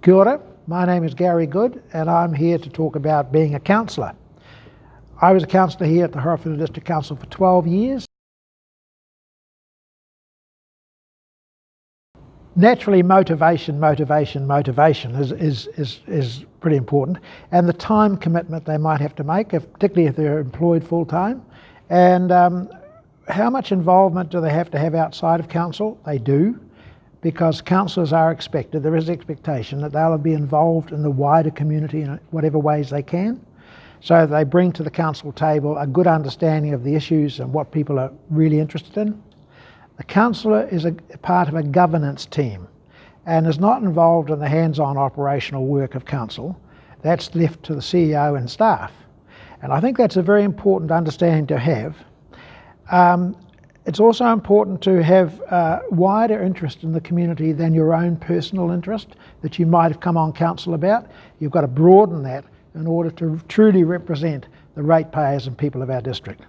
Kia ora, my name is Garry Good and I'm here to talk about being a councillor. I was a councillor here at the Horowhenua District Council for 12 years. Naturally, motivation is pretty important, and the time commitment they might have to make, particularly if they're employed full-time, and how much involvement do they have to have outside of council? They do, because councillors are expected, there is expectation that they'll be involved in the wider community in whatever ways they can. So they bring to the council table a good understanding of the issues and what people are really interested in. The councillor is a part of a governance team and is not involved in the hands-on operational work of council. That's left to the CEO and staff. And I think that's a very important understanding to have. It's also important to have wider interest in the community than your own personal interest that you might have come on council about. You've got to broaden that in order to truly represent the ratepayers and people of our district.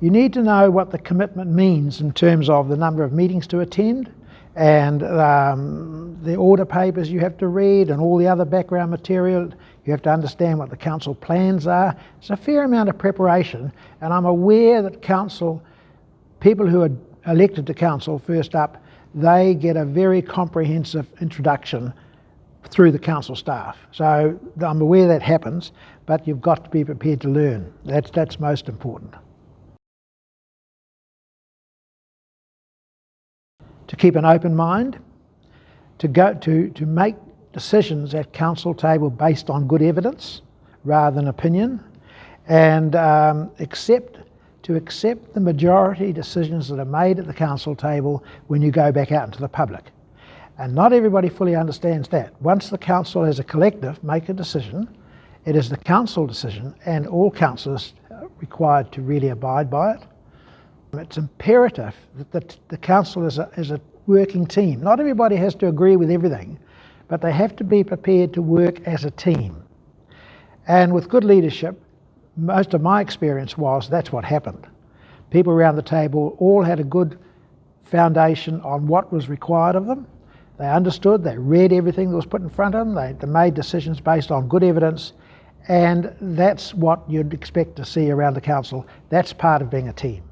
You need to know what the commitment means in terms of the number of meetings to attend and the order papers you have to read and all the other background material. You have to understand what the council plans are. It's a fair amount of preparation, and I'm aware that people who are elected to council first up, they get a very comprehensive introduction through the council staff. So I'm aware that happens, but you've got to be prepared to learn. That's most important. To keep an open mind, to make decisions at council table based on good evidence rather than opinion, and to accept the majority decisions that are made at the council table when you go back out into the public. And not everybody fully understands that. Once the council as a collective make a decision, it is the council decision and all councillors are required to really abide by it. It's imperative that the council is a working team. Not everybody has to agree with everything, but they have to be prepared to work as a team. And with good leadership, most of my experience was that's what happened. People around the table all had a good foundation on what was required of them. They understood, they read everything that was put in front of them, they made decisions based on good evidence, and that's what you'd expect to see around the council. That's part of being a team.